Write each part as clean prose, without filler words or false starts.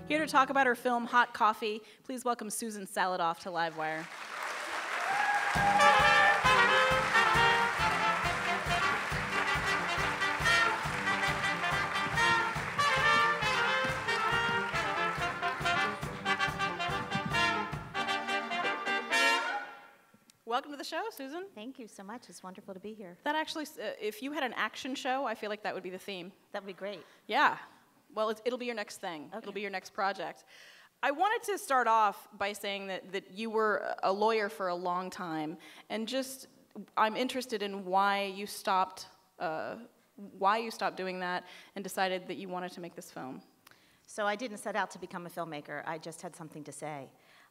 Here to talk about her film, Hot Coffee, please welcome Susan Saladoff to Livewire. Welcome to the show, Susan. Thank you so much. It's wonderful to be here. That actually, if you had an action show, I feel like that would be the theme. That would be great. Yeah. Well, it'll be your next thing. Okay. It'll be your next project. I wanted to start off by saying that you were a lawyer for a long time, and just I'm interested in why you stopped doing that and decided that you wanted to make this film. So I didn't set out to become a filmmaker. I just had something to say.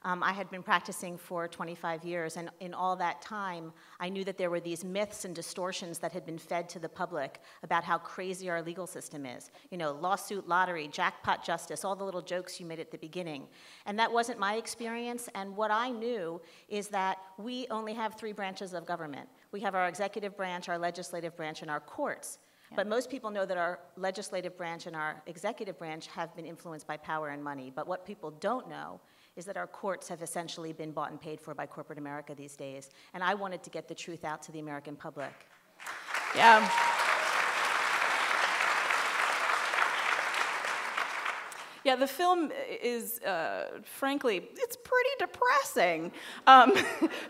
I had been practicing for 25 years, and in all that time, I knew that there were these myths and distortions that had been fed to the public about how crazy our legal system is. You know, lawsuit, lottery, jackpot justice, all the little jokes you made at the beginning. And that wasn't my experience, and what I knew is that we only have 3 branches of government. We have our executive branch, our legislative branch, and our courts. Yeah. But most people know that our legislative branch and our executive branch have been influenced by power and money. But what people don't know is that our courts have essentially been bought and paid for by corporate America these days. And I wanted to get the truth out to the American public. Yeah. Yeah, the film is, frankly, it's pretty depressing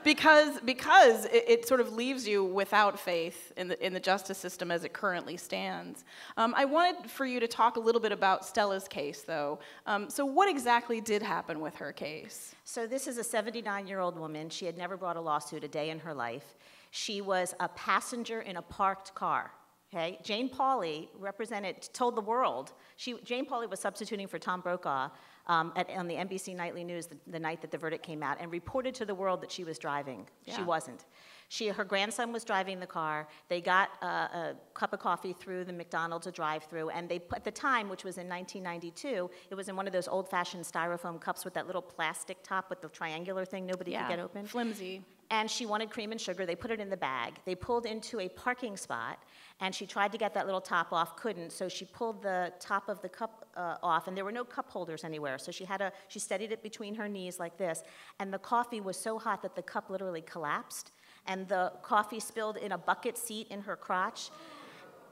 because it sort of leaves you without faith in the justice system as it currently stands. I wanted for you to talk a little bit about Stella's case, though. So what exactly did happen with her case? So this is a 79-year-old woman. She had never brought a lawsuit a day in her life. She was a passenger in a parked car. Okay? Jane Pauley told the world, Jane Pauley was substituting for Tom Brokaw on the NBC Nightly News the night that the verdict came out and reported to the world that she was driving. Yeah. She wasn't. Her grandson was driving the car. They got a cup of coffee through the McDonald's drive-through, and at the time, which was in 1992, it was in one of those old-fashioned styrofoam cups with that little plastic top with the triangular thing nobody could get open. Flimsy. And she wanted cream and sugar. They put it in the bag. They pulled into a parking spot, and she tried to get that little top off, couldn't, so she pulled the top of the cup off, and there were no cup holders anywhere, so she steadied it between her knees like this, and the coffee was so hot that the cup literally collapsed, and the coffee spilled in a bucket seat in her crotch,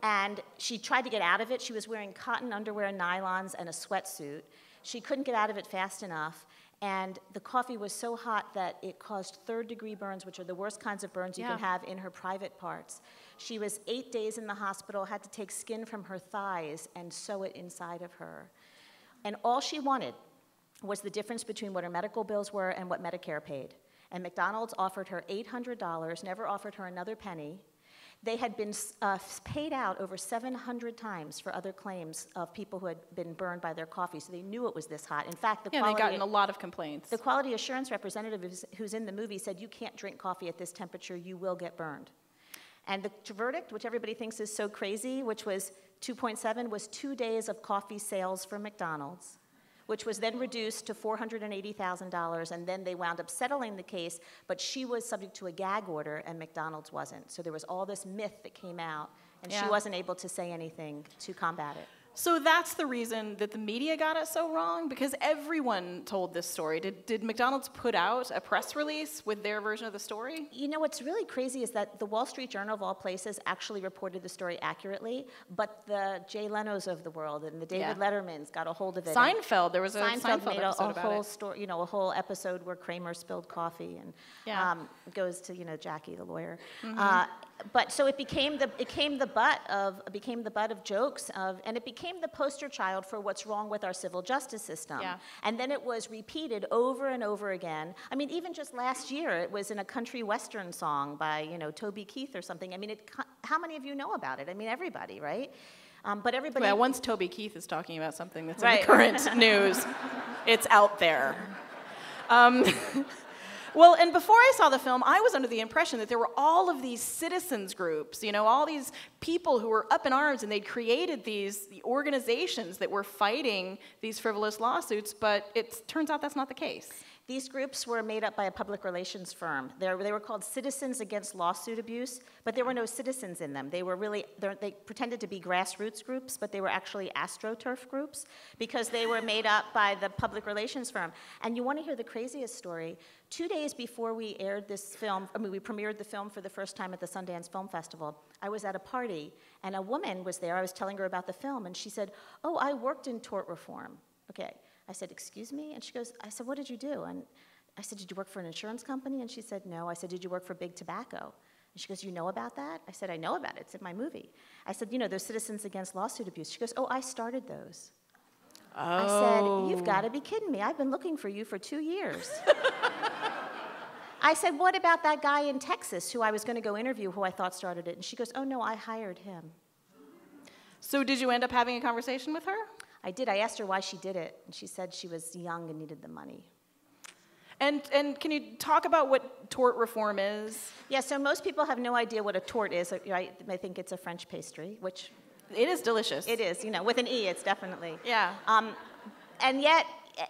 and she tried to get out of it. She was wearing cotton underwear, nylons, and a sweatsuit. She couldn't get out of it fast enough, and the coffee was so hot that it caused third-degree burns, which are the worst kinds of burns you can have in her private parts. She was 8 days in the hospital, had to take skin from her thighs and sew it inside of her. And all she wanted was the difference between what her medical bills were and what Medicare paid. And McDonald's offered her $800, never offered her another penny. They had been paid out over 700 times for other claims of people who had been burned by their coffee, so they knew it was this hot. In fact, they'd gotten a lot of complaints. The quality assurance representative who's in the movie said, "You can't drink coffee at this temperature, you will get burned." And the verdict, which everybody thinks is so crazy, which was 2.7, was 2 days of coffee sales for McDonald's, which was then reduced to $480,000, and then they wound up settling the case, but she was subject to a gag order, and McDonald's wasn't. So there was all this myth that came out, and she wasn't able to say anything to combat it. So that's the reason that the media got it so wrong? Because everyone told this story. Did McDonald's put out a press release with their version of the story? You know, what's really crazy is that the Wall Street Journal, of all places, actually reported the story accurately, but the Jay Leno's of the world and the David Lettermans got a hold of it. Seinfeld, there was a Seinfeld made episode a about whole it. story, you know, a whole episode where Kramer spilled coffee and goes to, you know, Jackie, the lawyer. But so it became the butt of jokes and it became the poster child for what's wrong with our civil justice system. Yeah. And then it was repeated over and over again. I mean, even just last year, it was in a country western song by, you know, Toby Keith or something. I mean, how many of you know about it? I mean, everybody, right? But everybody. Well, once Toby Keith is talking about something that's in the current news, it's out there. Well, and before I saw the film, I was under the impression that there were all of these citizens groups, you know, all these people who were up in arms, and they'd created these organizations that were fighting these frivolous lawsuits, but it turns out that's not the case. These groups were made up by a public relations firm. They were called Citizens Against Lawsuit Abuse, but there were no citizens in them. They were really, they pretended to be grassroots groups, but they were actually AstroTurf groups because they were made up by the public relations firm. And you want to hear the craziest story? 2 days before we aired this film, we premiered the film for the first time at the Sundance Film Festival, I was at a party, and a woman was there. I was telling her about the film, and she said, "Oh, I worked in tort reform." Okay. I said, "Excuse me?" And she goes, I said, "What did you do?" And I said, "Did you work for an insurance company?" And she said, "No." I said, "Did you work for Big Tobacco?" And she goes, "You know about that?" I said, "I know about it. It's in my movie." I said, "You know, those Citizens Against Lawsuit Abuse." She goes, "Oh, I started those." I said, "You've got to be kidding me. I've been looking for you for 2 years." I said, "What about that guy in Texas who I was going to go interview who I thought started it?" And she goes, "Oh, no, I hired him." So did you end up having a conversation with her? I did. I asked her why she did it, and she said she was young and needed the money. And can you talk about what tort reform is? Yeah, so most people have no idea what a tort is, right? I think it's a French pastry, which... It is delicious. It is, you know, with an E, it's definitely. Yeah. And yet,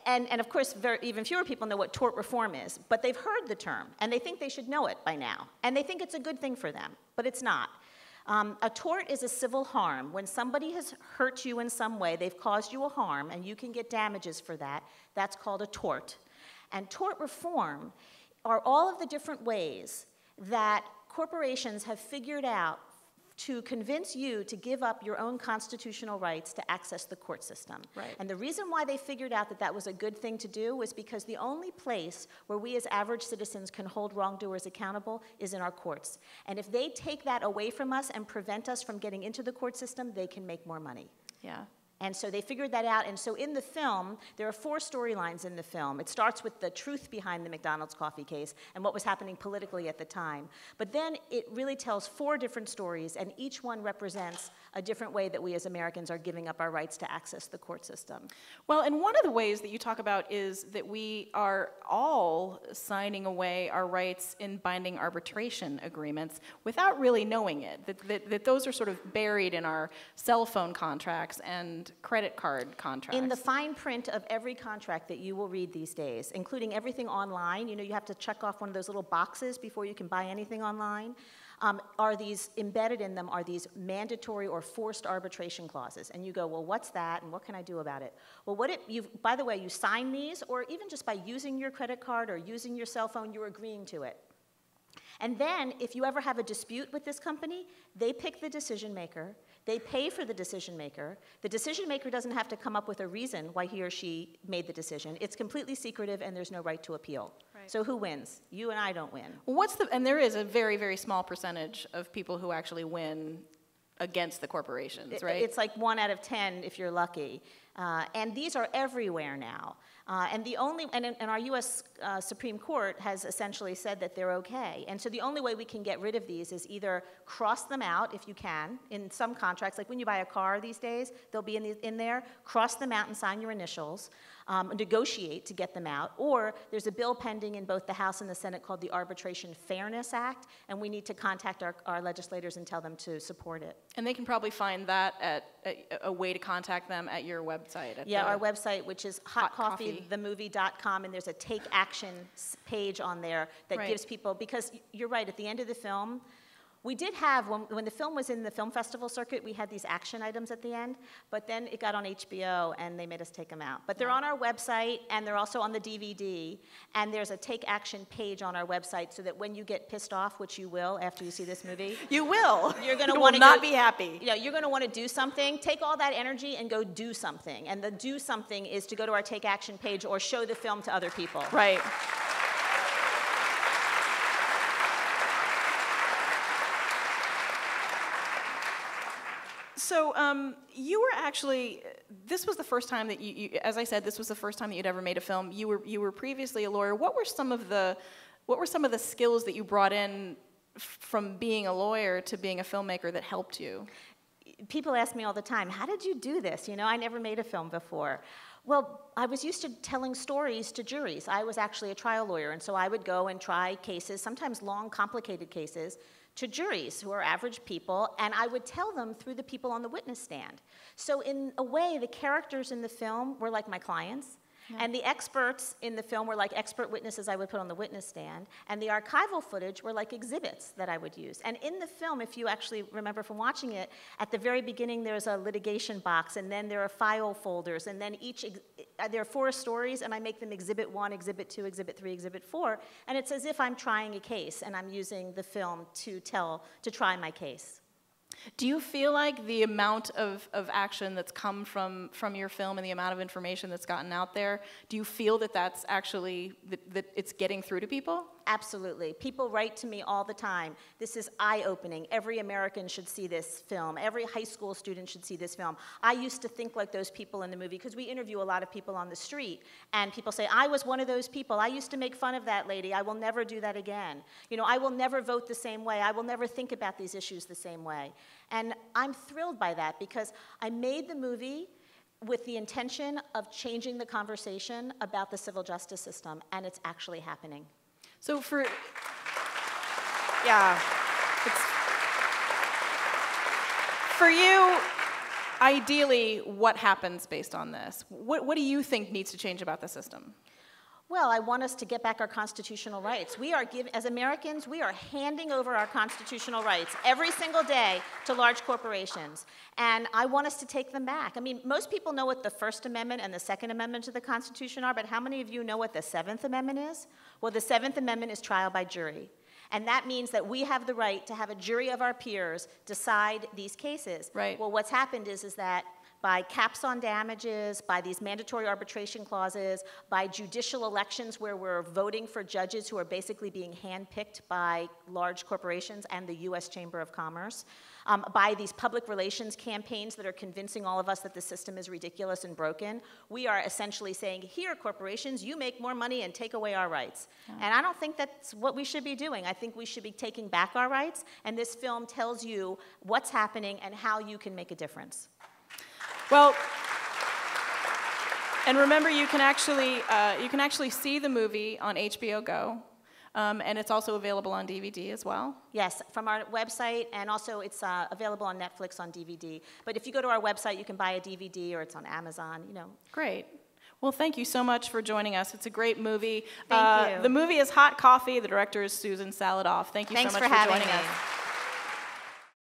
and of course, even fewer people know what tort reform is, but they've heard the term, and they think they should know it by now. And they think it's a good thing for them, but it's not. A tort is a civil harm. When somebody has hurt you in some way, they've caused you a harm, and you can get damages for that. That's called a tort. And tort reform are all of the different ways that corporations have figured out to convince you to give up your own constitutional rights to access the court system. Right. And the reason why they figured out that that was a good thing to do was because the only place where we as average citizens can hold wrongdoers accountable is in our courts. And if they take that away from us and prevent us from getting into the court system, they can make more money. Yeah. And so they figured that out, and so in the film, there are 4 storylines in the film. It starts with the truth behind the McDonald's coffee case and what was happening politically at the time. But then it really tells 4 different stories, and each one represents a different way that we as Americans are giving up our rights to access the court system. Well, and one of the ways that you talk about is that we are all signing away our rights in binding arbitration agreements without really knowing it, that those are sort of buried in our cell phone contracts and credit card contracts. In the fine print of every contract that you will read these days, including everything online, you know, you have to check off one of those little boxes before you can buy anything online, embedded in them are these mandatory or forced arbitration clauses. And you go, well, what's that, and what can I do about it? Well, by the way, you sign these, or even just by using your credit card or using your cell phone, you're agreeing to it. And then, if you ever have a dispute with this company, they pick the decision maker, they pay for the decision maker doesn't have to come up with a reason why he or she made the decision. It's completely secretive, and there's no right to appeal. Right. So who wins? You and I don't win. Well, and there is a very, very small percentage of people who actually win against the corporations, right? It's like 1 out of 10 if you're lucky. And these are everywhere now. And our U.S. Supreme Court has essentially said that they're okay. And so the only way we can get rid of these is either cross them out, if you can, in some contracts. Like when you buy a car these days, they'll be in there. Cross them out and sign your initials. Negotiate to get them out. Or there's a bill pending in both the House and the Senate called the Arbitration Fairness Act, and we need to contact our legislators and tell them to support it. And they can probably find that at a way to contact them at your website. Our website, which is hotcoffeethemovie.com, and there's a take action page on there that gives people, because you're right, at the end of the film, we did have, when the film was in the film festival circuit, we had these action items at the end, but then it got on HBO and they made us take them out. But they're on our website, and they're also on the DVD, and there's a take action page on our website so that when you get pissed off, which you will after you see this movie. You will. You're going to want to not be happy. You know, you're going to want to do something. Take all that energy and go do something. And the do something is to go to our take action page or show the film to other people. Right. So you were actually, this was the first time that as I said, this was the first time that you'd ever made a film. You were previously a lawyer. What were some of the skills that you brought in from being a lawyer to being a filmmaker that helped you? People ask me all the time, how did you do this? You know, I never made a film before. Well, I was used to telling stories to juries. I was actually a trial lawyer, and so I would go and try cases, sometimes long, complicated cases, to juries who are average people, and I would tell them through the people on the witness stand. So in a way, the characters in the film were like my clients, And the experts in the film were like expert witnesses I would put on the witness stand, and the archival footage were like exhibits that I would use. And in the film, if you actually remember from watching it, at the very beginning there's a litigation box, and then there are file folders, and then there are 4 stories, and I make them Exhibit 1, Exhibit 2, Exhibit 3, Exhibit 4, and it's as if I'm trying a case, and I'm using the film to try my case. Do you feel like the amount of action that's come from your film and the amount of information that's gotten out there, do you feel that that's actually, that it's getting through to people? Absolutely. People write to me all the time. This is eye-opening. Every American should see this film. Every high school student should see this film. I used to think like those people in the movie, because we interview a lot of people on the street, and people say, I was one of those people. I used to make fun of that lady. I will never do that again. You know, I will never vote the same way. I will never think about these issues the same way. And I'm thrilled by that, because I made the movie with the intention of changing the conversation about the civil justice system, and it's actually happening. So for you, ideally, what happens based on this? What do you think needs to change about the system? Well, I want us to get back our constitutional rights. As Americans, we are handing over our constitutional rights every single day to large corporations. And I want us to take them back. I mean, most people know what the First Amendment and the Second Amendment to the Constitution are, but how many of you know what the Seventh Amendment is? Well, the Seventh Amendment is trial by jury. And that means that we have the right to have a jury of our peers decide these cases. Right. Well, what's happened is that by caps on damages, by these mandatory arbitration clauses, by judicial elections where we're voting for judges who are basically being handpicked by large corporations and the U.S. Chamber of Commerce, by these public relations campaigns that are convincing all of us that the system is ridiculous and broken, we are essentially saying, here, corporations, you make more money and take away our rights. Yeah. And I don't think that's what we should be doing. I think we should be taking back our rights, and this film tells you what's happening and how you can make a difference. Well, and remember, you can actually see the movie on HBO Go, and it's also available on DVD as well. Yes, from our website, and also it's available on Netflix on DVD. But if you go to our website, you can buy a DVD, or it's on Amazon. You know. Great. Well, thank you so much for joining us. It's a great movie. Thank you. The movie is Hot Coffee. The director is Susan Saladoff. Thank you so much for joining us.